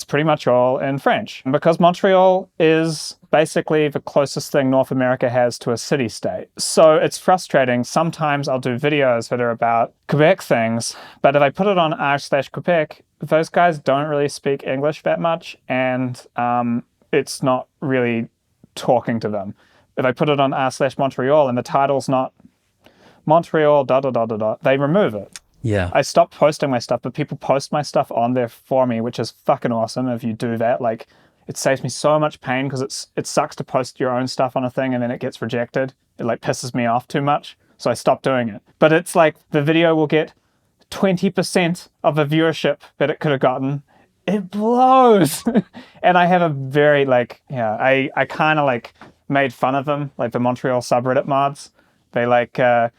B: pretty much all in French because Montreal is basically the closest thing North America has to a city-state. So it's frustrating. Sometimes I'll do videos that are about Quebec things, but if I put it on r/Quebec, those guys don't really speak English that much, and it's not really talking to them. If I put it on r/Montreal and the title's not Montreal, they remove it.
A: Yeah.
B: I stopped posting my stuff, but people post my stuff on there for me, which is fucking awesome if you do that. Like, it saves me so much pain because it sucks to post your own stuff on a thing and then it gets rejected. It like pisses me off too much. So I stopped doing it. But it's like the video will get 20% of the viewership that it could have gotten. It blows. And I have a very I kind of like made fun of them, like the Montreal subreddit mods. They like, I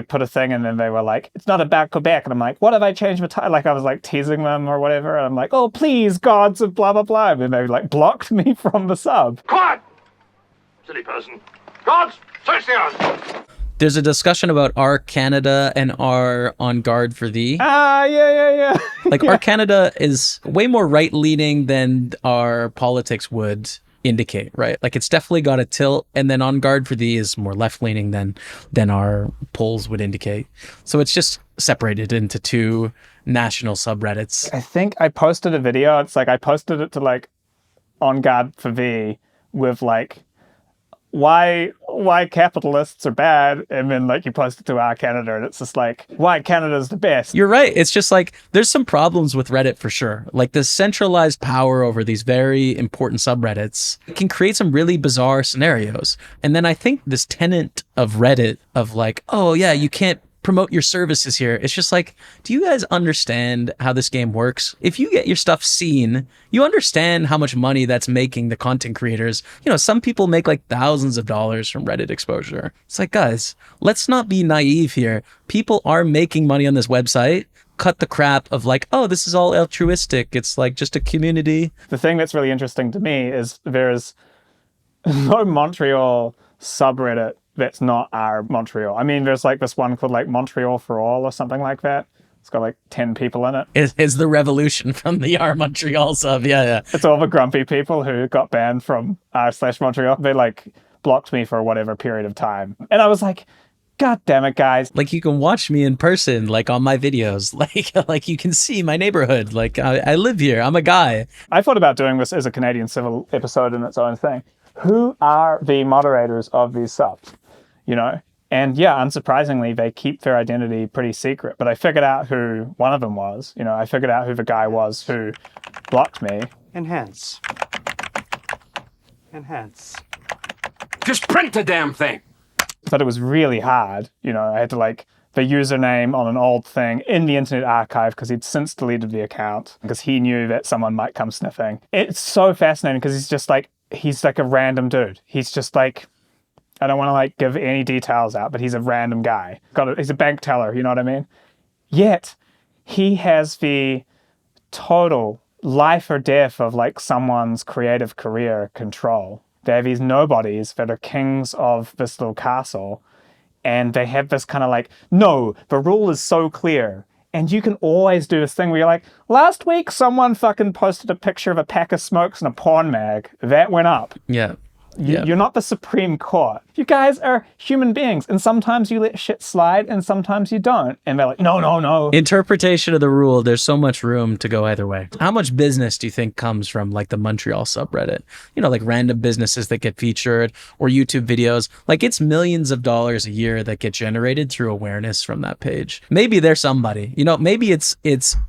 B: put a thing and then they were like, it's not about Quebec. And I'm like, what if I change my title? Like I was like teasing them or whatever. And I'm like, oh, please, gods of blah, blah, blah. And they like blocked me from the sub.
U: Quiet! Silly person. Gods, search the earth!
A: There's a discussion about R Canada and R On Guard for Thee.
B: Yeah.
A: Like R Canada is way more right-leaning than our politics would indicate, right? Like it's definitely got a tilt, and then On Guard for Thee is more left-leaning than our polls would indicate. So it's just separated into 2 national subreddits.
B: I think I posted a video. It's like I posted it to like On Guard for Thee with like why capitalists are bad, and then like you post it to R Canada and it's just like why Canada's the best.
A: You're right. It's just like there's some problems with Reddit for sure. Like the centralized power over these very important subreddits can create some really bizarre scenarios. And then I think this tenet of Reddit of like, oh yeah, you can't promote your services here. It's just like, do you guys understand how this game works? If you get your stuff seen, you understand how much money that's making the content creators. You know, some people make like thousands of dollars from Reddit exposure. It's like, guys, let's not be naive here. People are making money on this website. Cut the crap of like, oh, this is all altruistic. It's like just a community.
B: The thing that's really interesting to me is there's no Montreal subreddit that's not our Montreal. I mean, there's like this one called like Montreal for All or something like that. It's got like 10 people in it.
A: Is the revolution from the R Montreal sub. Yeah.
B: It's all the grumpy people who got banned from r/Montreal. They like blocked me for whatever period of time. And I was like, God damn it, guys.
A: Like you can watch me in person, like on my videos, like you can see my neighborhood. Like I live here. I'm a guy.
B: I thought about doing this as a Canadian Civil episode in its own thing. Who are the moderators of these subs? You know? And yeah, unsurprisingly, they keep their identity pretty secret. But I figured out who one of them was. You know, I figured out who the guy was who blocked me.
U: Enhance. Just print the damn thing!
B: But it was really hard. You know, I had to like the username on an old thing in the Internet Archive because he'd since deleted the account because he knew that someone might come sniffing. It's so fascinating because he's like a random dude. He's just like, I don't want to like give any details out, but he's a random guy. He's a bank teller, you know what I mean? Yet he has the total life or death of like someone's creative career control. They have these nobodies that are kings of this little castle, and they have this kind of like, no, the rule is so clear. And you can always do this thing where you're like, last week someone fucking posted a picture of a pack of smokes in a porn mag. That went up.
A: Yeah.
B: You're not the Supreme Court. You guys are human beings, and sometimes you let shit slide, and sometimes you don't. And they're like, no.
A: Interpretation of the rule, there's so much room to go either way. How much business do you think comes from like the Montreal subreddit? You know, like random businesses that get featured or YouTube videos. Like it's millions of dollars a year that get generated through awareness from that page. Maybe there's somebody, you know, maybe it's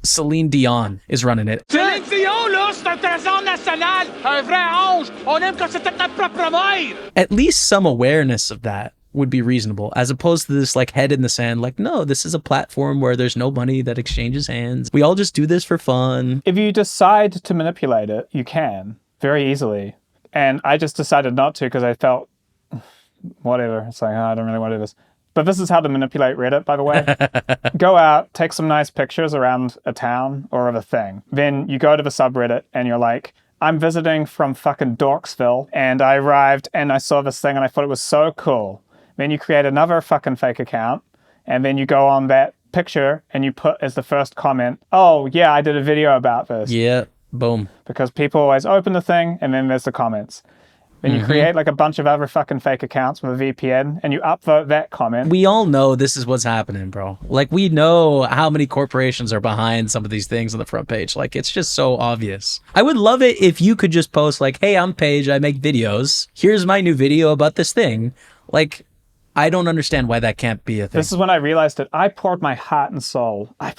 A: Celine Dion is running it.
N: Céline Dion, là, c'est un trésor national. Un vrai ange. On aime quand c'était notre propre mère.
A: At least some awareness of that would be reasonable, as opposed to this like head in the sand, like, no, this is a platform where there's no money that exchanges hands. We all just do this for fun.
B: If you decide to manipulate it, you can very easily. And I just decided not to because I felt, whatever. It's like, I don't really want to do this. But this is how to manipulate Reddit, by the way. Go out, take some nice pictures around a town or of a thing. Then you go to the subreddit and you're like, I'm visiting from fucking Dorksville, and I arrived and I saw this thing and I thought it was so cool. Then you create another fucking fake account, and then you go on that picture and you put as the first comment, oh yeah, I did a video about this.
A: Yeah, boom.
B: Because people always open the thing and then there's the comments. Then you create like a bunch of other fucking fake accounts with a VPN and you upvote that comment.
A: We all know this is what's happening, bro. Like we know how many corporations are behind some of these things on the front page. Like it's just so obvious. I would love it if you could just post like, hey, I'm Paige, I make videos. Here's my new video about this thing. Like, I don't understand why that can't be a thing.
B: This is when I realized that I poured my heart and soul. I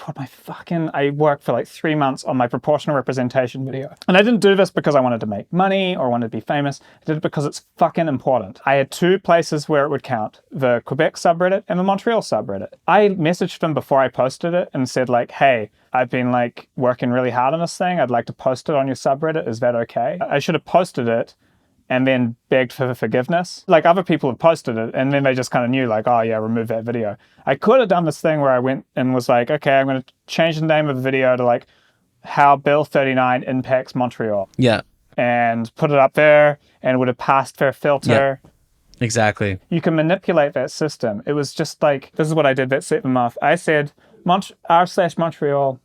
B: worked for like 3 months on my proportional representation video. And I didn't do this because I wanted to make money or wanted to be famous. I did it because it's fucking important. I had 2 places where it would count, the Quebec subreddit and the Montreal subreddit. I messaged them before I posted it and said like, hey, I've been like working really hard on this thing. I'd like to post it on your subreddit. Is that okay? I should have posted it and then begged for forgiveness. Like other people have posted it and then they just kind of knew like, oh yeah, remove that video. I could have done this thing where I went and was like, okay, I'm going to change the name of the video to like how Bill 39 impacts Montreal.
A: Yeah.
B: And put it up there and it would have passed their filter.
A: Yeah. Exactly.
B: You can manipulate that system. It was just like, this is what I did that set them off. I said, r/Montreal,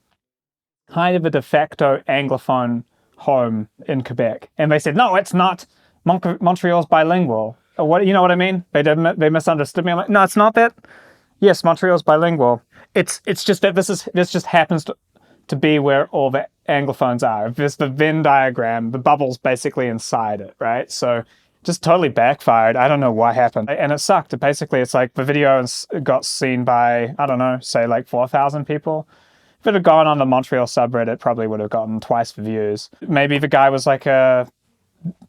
B: kind of a de facto Anglophone home in Quebec. And they said, no, it's not. Montreal's bilingual. What, you know what I mean? They misunderstood me. I'm like, no, it's not that. Yes, Montreal's bilingual. It's just that this just happens to be where all the Anglophones are. There's the Venn diagram, the bubble's basically inside it, right? So just totally backfired. I don't know what happened. And it sucked. Basically, it's like the video got seen by, I don't know, say like 4,000 people. If it had gone on the Montreal subreddit, it probably would have gotten twice the views. Maybe the guy was like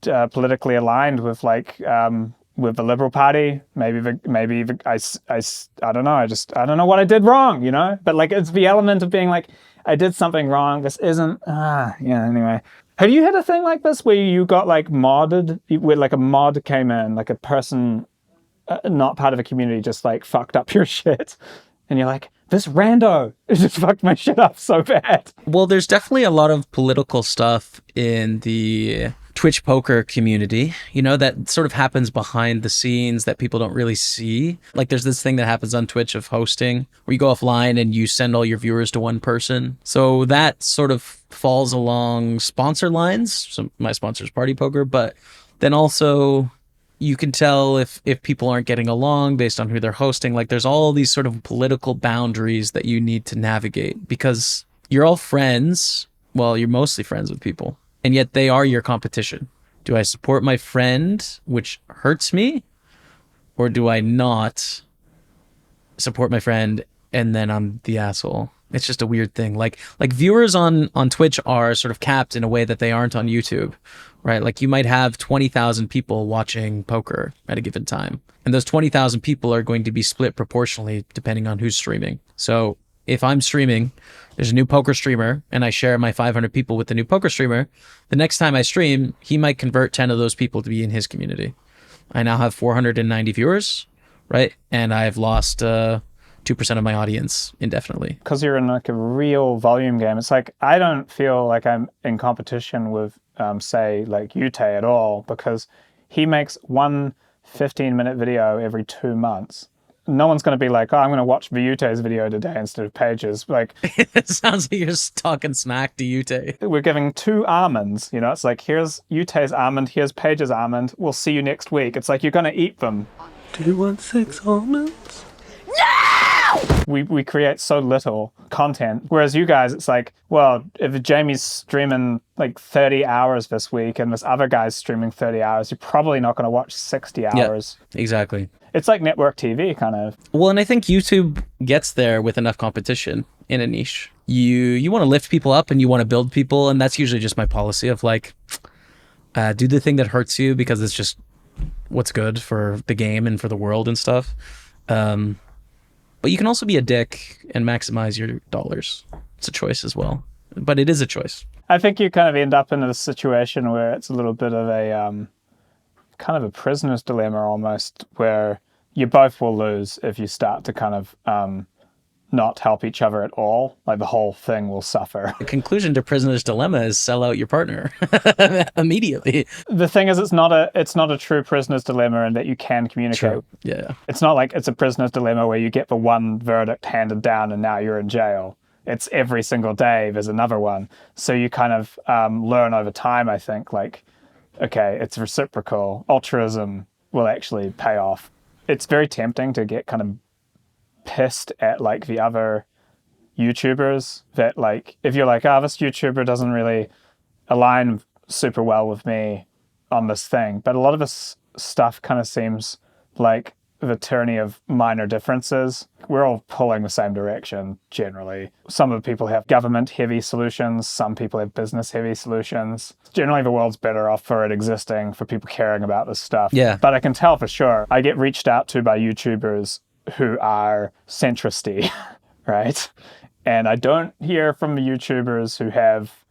B: politically aligned with like with the Liberal Party. I don't know. I don't know what I did wrong, you know. But like it's the element of being like I did something wrong. This isn't. Anyway, have you had a thing like this where you got like modded, where like a mod came in, like a person not part of a community just like fucked up your shit, and you're like, this rando, it just fucked my shit up so bad.
A: Well, there's definitely a lot of political stuff in the Twitch poker community, you know, that sort of happens behind the scenes that people don't really see. Like there's this thing that happens on Twitch of hosting where you go offline and you send all your viewers to one person. So that sort of falls along sponsor lines. So my sponsor's Party Poker, but then also you can tell if people aren't getting along based on who they're hosting. Like there's all these sort of political boundaries that you need to navigate because you're all friends. Well, you're mostly friends with people. And yet they are your competition. Do I support my friend, which hurts me? Or do I not support my friend and then I'm the asshole? It's just a weird thing. Like viewers on Twitch are sort of capped in a way that they aren't on YouTube, right? Like you might have 20,000 people watching poker at a given time. And those 20,000 people are going to be split proportionally depending on who's streaming. So if I'm streaming, there's a new poker streamer and I share my 500 people with the new poker streamer, the next time I stream, he might convert 10 of those people to be in his community. I now have 490 viewers, right? And I've lost 2% of my audience indefinitely.
B: Because you're in like a real volume game. It's like, I don't feel like I'm in competition with, say, like Yute at all, because he makes one 15-minute video every 2 months. no one's going to be like, oh, I'm going to watch Vyute's video today instead of Paige's. Like,
A: It sounds like you're just talking smack to Yute.
B: we're giving 2 almonds, you know? It's like, here's Yute's almond, here's Paige's almond. We'll see you next week. It's like, you're going to eat them.
P: Do you want 6 almonds?
B: We create so little content. Whereas you guys, it's like, well, if Jamie's streaming like 30 hours this week and this other guy's streaming 30 hours, you're probably not going to watch 60 hours.
A: Yeah, exactly.
B: It's like network TV, kind of.
A: Well, and I think YouTube gets there with enough competition in a niche. You want to lift people up and you want to build people, and that's usually just my policy of like, do the thing that hurts you because it's just what's good for the game and for the world and stuff. But you can also be a dick and maximize your dollars. It's a choice as well, but it is a choice.
B: I think you kind of end up in a situation where it's a little bit of a kind of a prisoner's dilemma almost, where you both will lose if you start to kind of not help each other at all. Like the whole thing will suffer.
A: The conclusion to prisoner's dilemma is sell out your partner immediately.
B: The thing is, it's not a true prisoner's dilemma in that you can communicate.
A: True. Yeah.
B: It's not like it's a prisoner's dilemma where you get the one verdict handed down and now you're in jail. It's every single day there's another one. So you kind of learn over time, I think, like, okay, it's reciprocal. Altruism will actually pay off. It's very tempting to get kind of pissed at like the other YouTubers that, like, if you're like, oh, this YouTuber doesn't really align super well with me on this thing. But a lot of this stuff kind of seems like the tyranny of minor differences. We're all pulling the same direction generally. Some of the people have government-heavy solutions. Some people have business-heavy solutions. Generally, the world's better off for it existing, for people caring about this stuff.
A: Yeah.
B: But I can tell for sure, I get reached out to by YouTubers who are centristy, right? And I don't hear from the YouTubers who have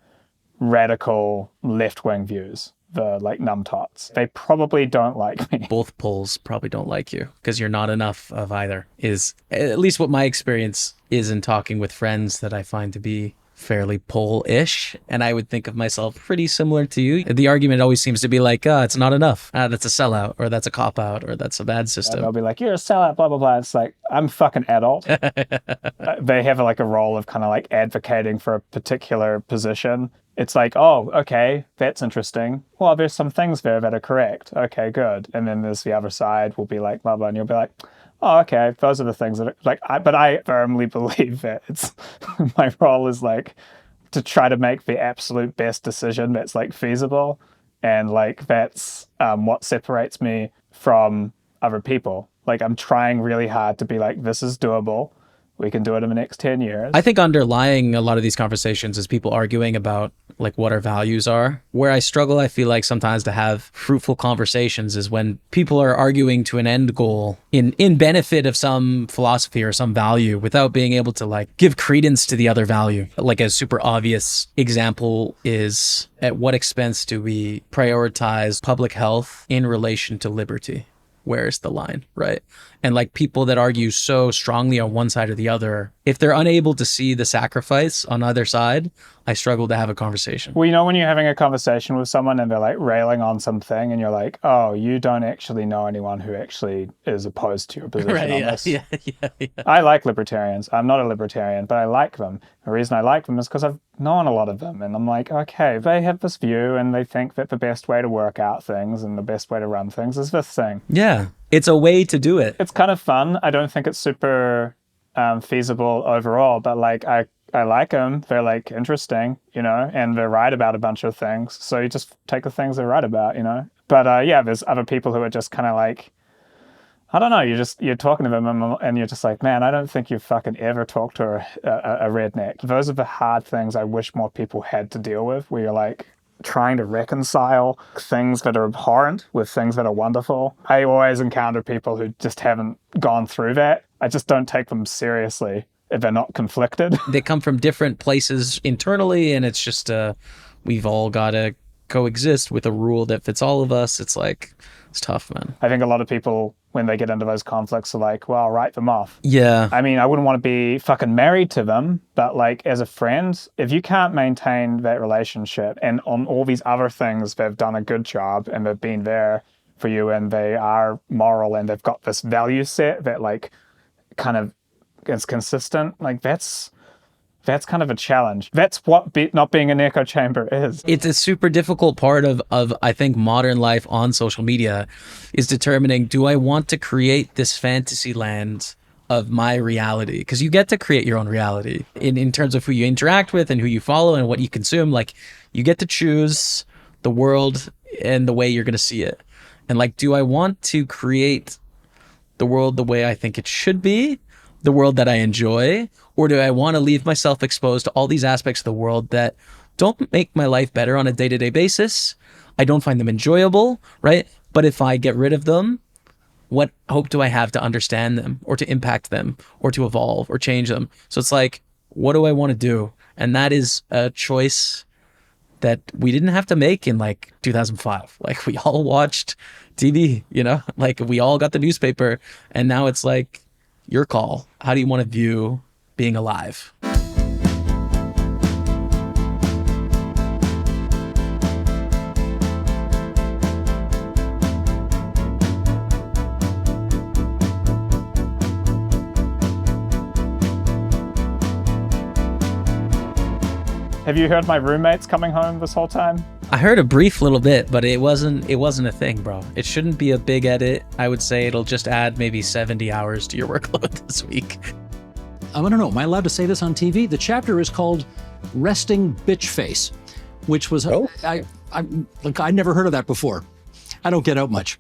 B: radical left-wing views, the like numbtots. They probably don't like me.
A: Both poles probably don't like you because you're not enough of either, is at least what my experience is in talking with friends that I find to be fairly pole-ish, and I would think of myself pretty similar to you. The argument always seems to be like, it's not enough. That's a sellout, or that's a cop-out, or that's a bad system.
B: They'll be like, you're a sellout, blah, blah, blah. It's like, I'm fucking adult. They have like a role of kind of like advocating for a particular position. It's like, oh, okay, that's interesting. Well, there's some things there that are correct. Okay, good. And then there's the other side will be like, blah, blah, and you'll be like, oh, okay, those are the things that are like, but I firmly believe that it's my role is like to try to make the absolute best decision that's like feasible. And like, that's what separates me from other people. Like, I'm trying really hard to be like, this is doable. We can do it in the next 10 years.
A: I think underlying a lot of these conversations is people arguing about like what our values are. Where I struggle, I feel like sometimes to have fruitful conversations is when people are arguing to an end goal in benefit of some philosophy or some value without being able to like give credence to the other value. Like a super obvious example is, at what expense do we prioritize public health in relation to liberty? Where's the line, right? And like people that argue so strongly on one side or the other, if they're unable to see the sacrifice on either side, I struggle to have a conversation.
B: Well, you know, when you're having a conversation with someone and they're like railing on something and you're like, oh, you don't actually know anyone who actually is opposed to your position
A: Right,
B: on
A: yeah,
B: this.
A: yeah.
B: I like libertarians. I'm not a libertarian, but I like them. The reason I like them is because I've known a lot of them. And I'm like, okay, they have this view and they think that the best way to work out things and the best way to run things is this thing.
A: Yeah, it's a way to do it.
B: It's kind of fun. I don't think it's super feasible overall, but like I like them. They're like interesting, you know, and they're right about a bunch of things. So you just take the things they're right about, you know. But yeah, there's other people who are just kind of like, I don't know, you're talking to them and you're just like, man, I don't think you've fucking ever talked to a redneck. Those are the hard things I wish more people had to deal with, where you're like trying to reconcile things that are abhorrent with things that are wonderful. I always encounter people who just haven't gone through that. I just don't take them seriously if they're not conflicted.
A: They come from different places internally, and it's just we've all got to coexist with a rule that fits all of us. It's like, it's tough, man.
B: I think a lot of people, when they get into those conflicts, are like, well, I'll write them off.
A: Yeah.
B: I mean, I wouldn't want to be fucking married to them, but like as a friend, if you can't maintain that relationship and on all these other things, they've done a good job and they've been there for you and they are moral and they've got this value set that like kind of is consistent, like that's kind of a challenge. That's what not being an echo chamber is.
A: It's a super difficult part of I think modern life on social media is determining, do I want to create this fantasy land of my reality? Because you get to create your own reality in terms of who you interact with and who you follow and what you consume. Like you get to choose the world and the way you're going to see it. And like, do I want to create the world the way I think it should be, the world that I enjoy, or do I want to leave myself exposed to all these aspects of the world that don't make my life better on a day-to-day basis? I don't find them enjoyable, right? But if I get rid of them, what hope do I have to understand them or to impact them or to evolve or change them? So it's like, what do I want to do? And that is a choice that we didn't have to make in like 2005. Like we all watched TV, you know, like we all got the newspaper, and now it's like your call. How do you want to view being alive?
B: Have you heard my roommates coming home this whole time?
A: I heard a brief little bit, but it wasn't a thing, bro. It shouldn't be a big edit. I would say it'll just add maybe 70 hours to your workload this week.
E: I don't know, am I allowed to say this on TV? The chapter is called Resting Bitch Face, which was, I never heard of that before. I don't get out much.